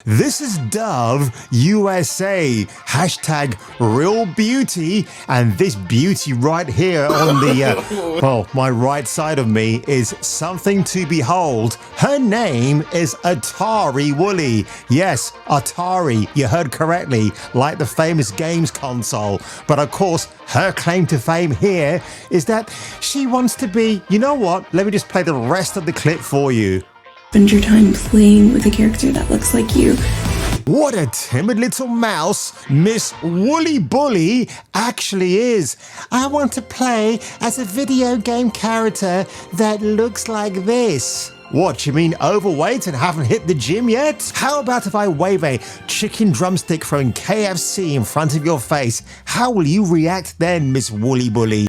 This is Dove USA, hashtag real beauty, and this beauty right here on the, my right side of me is something to behold. Her name is Atari Woolly. Yes, Atari, you heard correctly, like the famous games console. But of course, her claim to fame here is that she wants to be, you know what, let me just play the rest of the clip for you. Spend your time playing with a character that looks like you. What a timid little mouse Miss Woolly Bully actually is. I want to play as a video game character that looks like this. What, you mean overweight and haven't hit the gym yet? How about if I wave a chicken drumstick from KFC in front of your face? How will you react then, Miss Woolly Bully?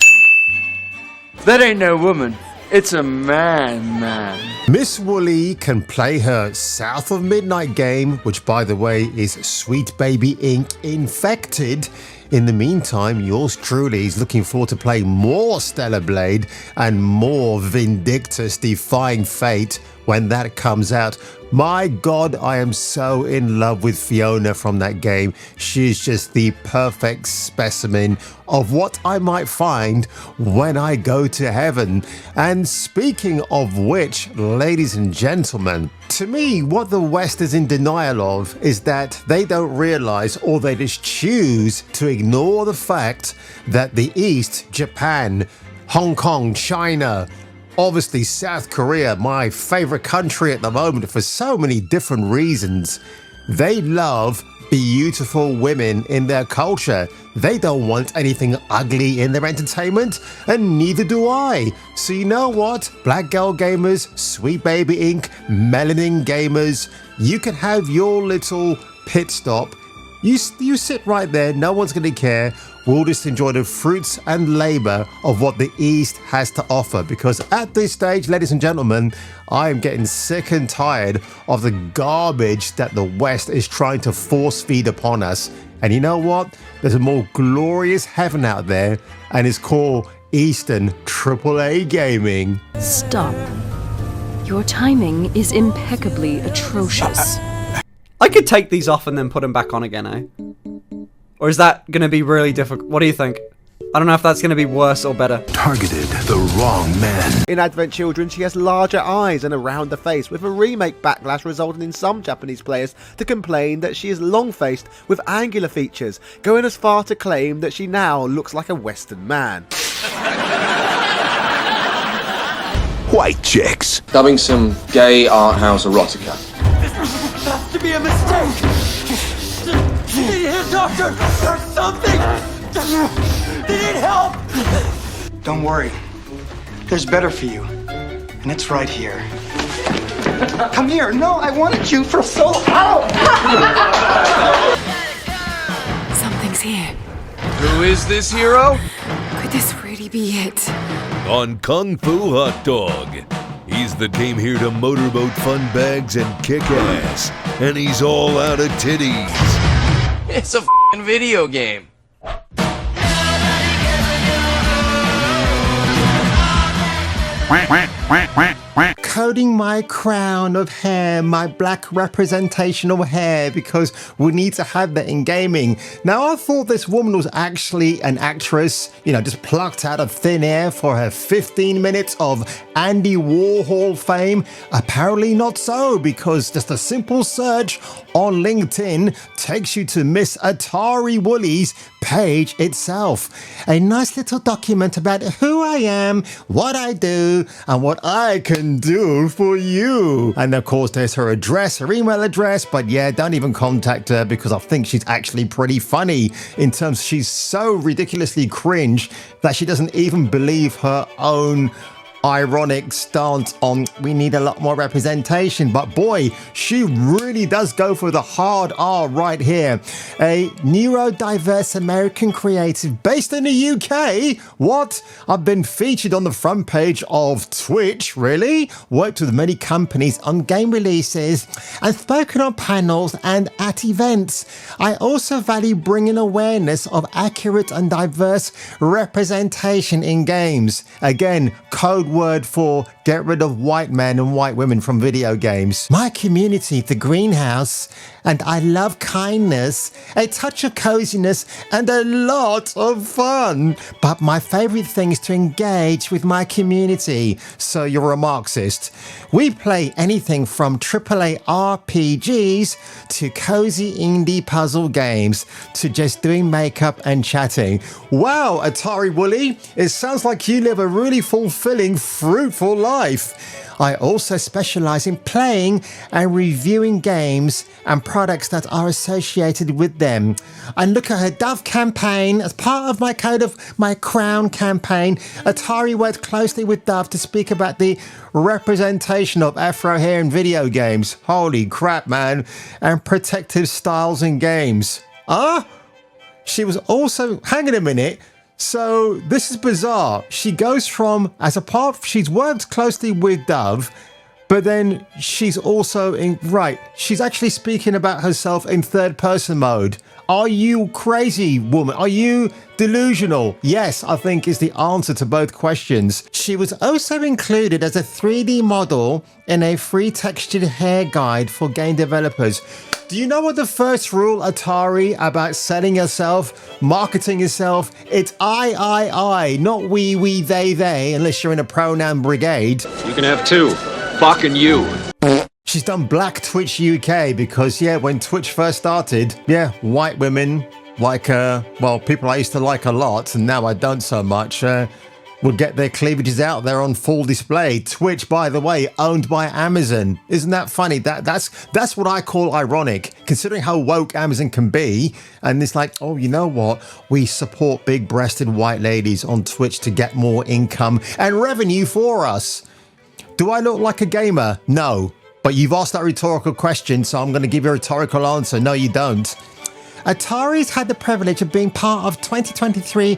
That ain't no woman. It's a man. Miss Woolly can play her South of Midnight game, which by the way is Sweet Baby Inc. Infected. In the meantime, yours truly is looking forward to play more Stellar Blade and more Vindictus Defying Fate when that comes out. My God, I am so in love with Fiona from that game. She's just the perfect specimen of what I might find when I go to heaven. And speaking of which, ladies and gentlemen, to me, what the West is in denial of is that they don't realize, or they just choose to ignore the fact that the East, Japan, Hong Kong, China, obviously South Korea, my favorite country at the moment for so many different reasons, they love beautiful women in their culture. They don't want anything ugly in their entertainment, and neither do I. So you know what? Black Girl Gamers, Sweet Baby Inc., Melanin Gamers, you can have your little pit stop. You sit right there, no one's going to care. We'll just enjoy the fruits and labor of what the East has to offer, because at this stage, ladies and gentlemen, I am getting sick and tired of the garbage that the West is trying to force feed upon us. And you know what? There's a more glorious heaven out there, and it's called Eastern AAA Gaming. Stop. Your timing is impeccably atrocious. I could take these off and then put them back on again, eh? Or is that going to be really difficult? What do you think? I don't know if that's going to be worse or better. Targeted the wrong man. In Advent Children, she has larger eyes and a rounder face, with a remake backlash resulting in some Japanese players to complain that she is long-faced with angular features, going as far to claim that she now looks like a Western man. White chicks. Dubbing some gay art house erotica. Has to be a mistake. They need a doctor or something. They need help. Don't worry. There's better for you, and it's right here. Come here. No, I wanted you for so long. Something's here. Who is this hero? Could this really be it? On Kung Fu Hot Dog. He's the came here to motorboat fun bags and kick ass. And he's all out of titties. It's a f***ing video game. Coating my crown of hair, my black representational hair, because we need to have that in gaming. Now, I thought this woman was actually an actress, just plucked out of thin air for her 15 minutes of Andy Warhol fame. Apparently not so, because just a simple search on LinkedIn takes you to Miss Atari Woolly's page itself. A nice little document about who I am, what I do, and what I can do for you. And of course, there's her address, her email address, but yeah, don't even contact her, because I think she's actually pretty funny in terms she's so ridiculously cringe that she doesn't even believe her own ironic stance on we need a lot more representation. But boy, she really does go for the hard R right here. A neurodiverse American creative based in the UK. What? I've been featured on the front page of Twitch, really? Worked with many companies on game releases and spoken on panels and at events. I also value bringing awareness of accurate and diverse representation in games. Again, code word for get rid of white men and white women from video games. My community, the greenhouse, and I love kindness, a touch of coziness, and a lot of fun. But my favorite thing is to engage with my community. So you're a Marxist. We play anything from AAA RPGs to cozy indie puzzle games to just doing makeup and chatting. Wow, Atari Wooly, it sounds like you live a really fulfilling, fruitful life. I also specialize in playing and reviewing games and products that are associated with them. And look at her Dove campaign. As part of my Code of My Crown campaign, Atari worked closely with Dove to speak about the representation of Afro hair in video games. Holy crap, man. And protective styles in games. She was also, hang on a minute. So this is bizarre. She goes from, she's worked closely with Dove, but then she's also she's actually speaking about herself in third person mode. Are you crazy, woman? Are you delusional? Yes, I think is the answer to both questions. She was also included as a 3D model in a free textured hair guide for game developers. Do you know what the first rule, Atari, about selling yourself, marketing yourself? It's I, not we, they, unless you're in a pronoun brigade. You can have two. Fucking you. She's done Black Twitch UK because, when Twitch first started, white women, people I used to like a lot, and now I don't so much, would get their cleavages out there on full display. Twitch, by the way, owned by Amazon. Isn't that funny? That's what I call ironic, considering how woke Amazon can be. And it's like, oh, you know what? We support big-breasted white ladies on Twitch to get more income and revenue for us. Do I look like a gamer? No. But you've asked that rhetorical question, so I'm going to give you a rhetorical answer. No, you don't. Atari's had the privilege of being part of 2023.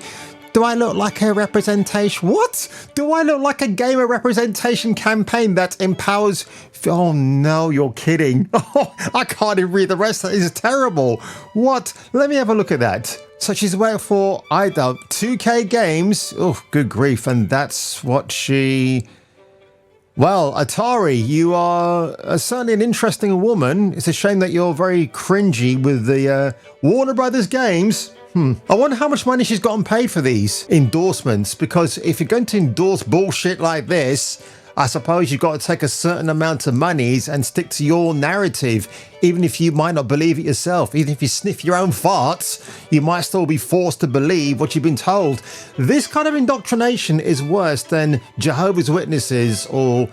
Do I look like a representation? What? Do I look like a gamer representation campaign that empowers? Oh no, you're kidding. Oh, I can't even read the rest. That is terrible. What? Let me have a look at that. So she's worked for, 2K Games. Oh, good grief. And that's what she... Well, Atari, you are certainly an interesting woman. It's a shame that you're very cringy with the Warner Brothers games. I wonder how much money she's gotten paid for these endorsements, because if you're going to endorse bullshit like this, I suppose you've got to take a certain amount of monies and stick to your narrative, even if you might not believe it yourself. Even if you sniff your own farts, you might still be forced to believe what you've been told. This kind of indoctrination is worse than Jehovah's Witnesses or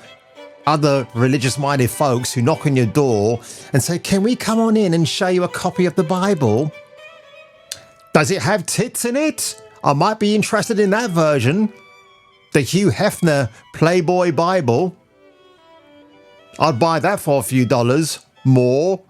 other religious-minded folks who knock on your door and say, can we come on in and show you a copy of the Bible? Does it have tits in it? I might be interested in that version. The Hugh Hefner Playboy Bible. I'd buy that for a few dollars more.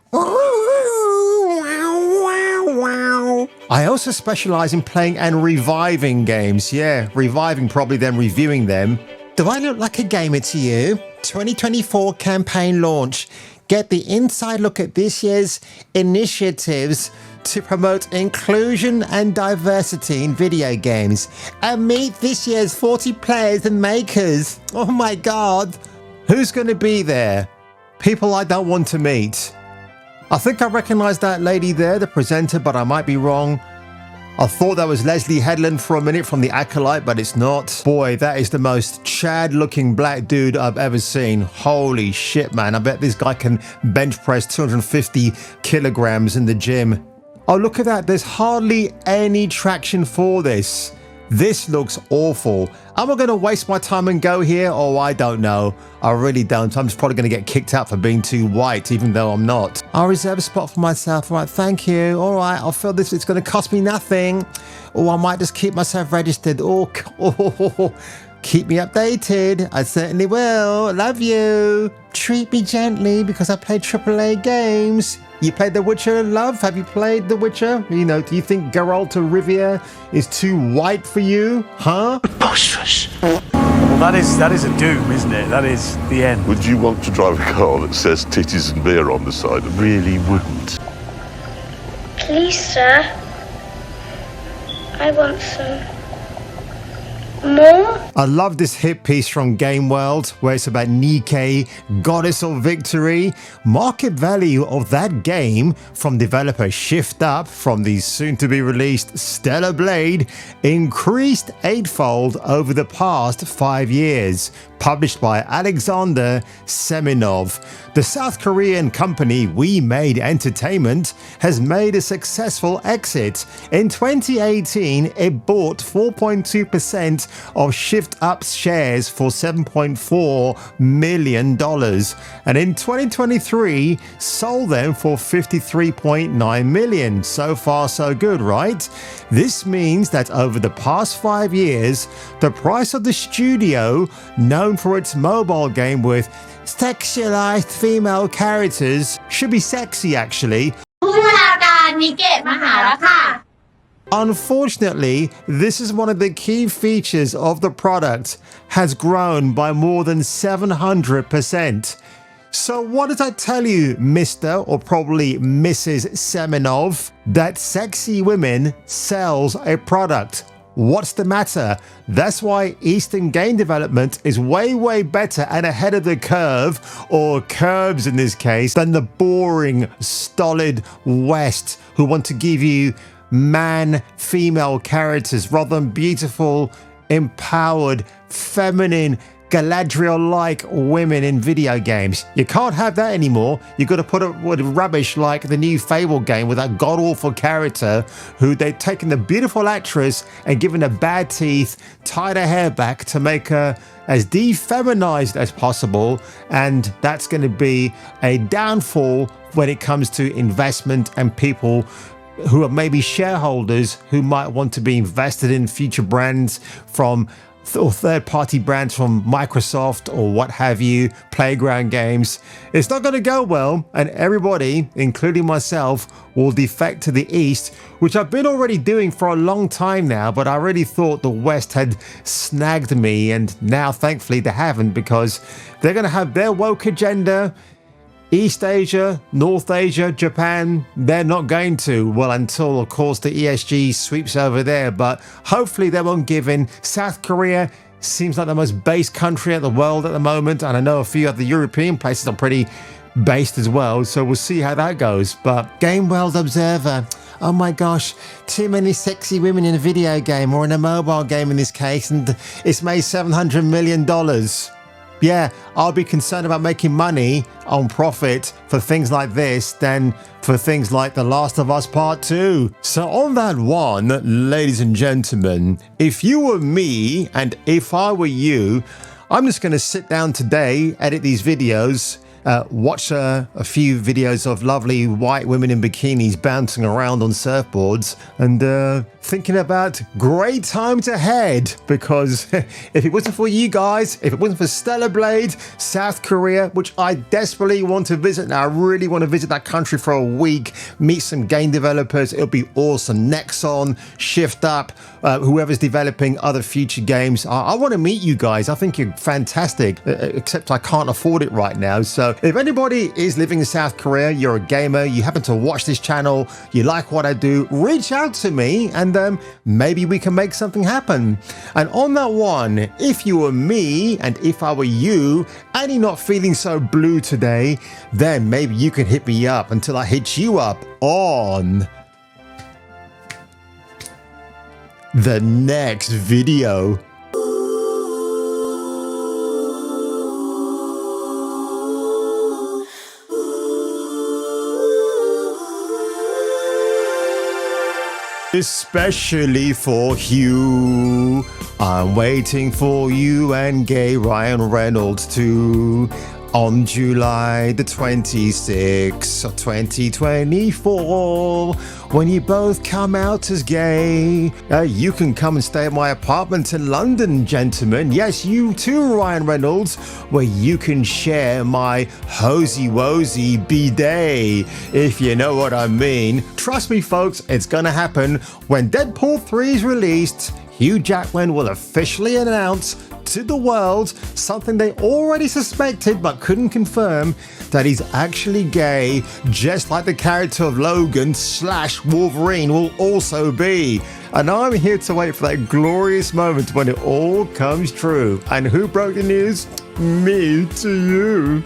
I also specialize in playing and reviving games. Yeah, reviving probably then reviewing them. Do I look like a gamer to you? 2024 campaign launch. Get the inside look at this year's initiatives to promote inclusion and diversity in video games, and meet this year's 40 players and makers. Oh my god. Who's going to be there? People I don't want to meet. I think I recognize that lady there, the presenter, but I might be wrong. I thought that was Leslie Headland for a minute from The Acolyte, but it's not. Boy, that is the most Chad looking black dude I've ever seen. Holy shit, man. I bet this guy can bench press 250 kilograms in the gym. Oh, look at that. There's hardly any traction for this. This looks awful. Am I going to waste my time and go here? Oh, I don't know. I really don't. I'm just probably going to get kicked out for being too white, even though I'm not. I'll reserve a spot for myself. All right, thank you. All right, I'll fill this. It's going to cost me nothing. Or I might just keep myself registered. Oh, keep me updated. I certainly will. Love you. Treat me gently because I play AAA games. You played The Witcher, love? Have you played The Witcher? You know, do you think Geralt of Rivia is too white for you? Huh? Preposterous. Well, that is a doom, isn't it? That is the end. Would you want to drive a car that says titties and beer on the side? I really wouldn't. Please, sir. I want some I love this hit piece from Game World where it's about Nikke, goddess of victory. Market value of that game from developer Shift Up from the soon-to-be released Stellar Blade increased eightfold over the past 5 years. Published by Alexander Semenov. The South Korean company We Made Entertainment has made a successful exit. In 2018, it bought 4.2% of Shift Up's shares for $7.4 million, and in 2023 sold them for $53.9 million. So far so good, right? This means that over the past 5 years, the price of the studio, known for its mobile game with sexualized female characters, should be sexy actually. Unfortunately, this is one of the key features of the product, has grown by more than 700%. So what does that tell you, Mr. or probably Mrs. Semenov? That sexy women sells a product. What's the matter? That's why Eastern game development is way better and ahead of the curve, or curves in this case, than the boring, stolid West who want to give you man-female characters rather than beautiful, empowered, feminine, Galadriel-like women in video games. You can't have that anymore. You've got to put up with rubbish like the new Fable game with that god-awful character who they've taken the beautiful actress and given her bad teeth, tied her hair back to make her as defeminized as possible, and that's going to be a downfall when it comes to investment and people who are maybe shareholders who might want to be invested in future brands from or third-party brands from Microsoft or what have you, Playground Games. It's not going to go well, and everybody, including myself, will defect to the East, which I've been already doing for a long time now, but I already thought the West had snagged me, and now thankfully they haven't, because they're going to have their woke agenda. East Asia, North Asia, Japan, they're not going to. Well, until, of course, the ESG sweeps over there. But hopefully they won't give in. South Korea seems like the most based country in the world at the moment. And I know a few other European places are pretty based as well. So we'll see how that goes. But Game World Observer. Oh my gosh, too many sexy women in a video game, or in a mobile game in this case. And it's made $700 million. Yeah, I'll be concerned about making money on profit for things like this than for things like The Last of Us Part 2. So on that one, ladies and gentlemen, if you were me and if I were you, I'm just going to sit down today, edit these videos, watch a few videos of lovely white women in bikinis bouncing around on surfboards, and thinking about great times ahead, because if it wasn't for you guys, if it wasn't for Stellar Blade, South Korea, which I desperately want to visit, and I really want to visit that country for a week, meet some game developers, it'll be awesome. Nexon, Shift Up, whoever's developing other future games, I want to meet you guys. I think you're fantastic, except I can't afford it right now. So if anybody is living in South Korea, you're a gamer, you happen to watch this channel, you like what I do, reach out to me, and maybe we can make something happen. And on that one, if you were me and if I were you and you're not feeling so blue today, then maybe you can hit me up until I hit you up on the next video. Especially for Hugh, I'm waiting for you and gay Ryan Reynolds to on July the 26th of 2024, when you both come out as gay. You can come and stay at my apartment in London, gentlemen. Yes, you too, Ryan Reynolds, where you can share my hosey-wosey bidet, if you know what I mean. Trust me, folks, it's gonna happen. When Deadpool 3 is released, Hugh Jackman will officially announce to the world something they already suspected but couldn't confirm, that he's actually gay, just like the character of Logan / Wolverine will also be. And I'm here to wait for that glorious moment when it all comes true. And who broke the news? Me to you.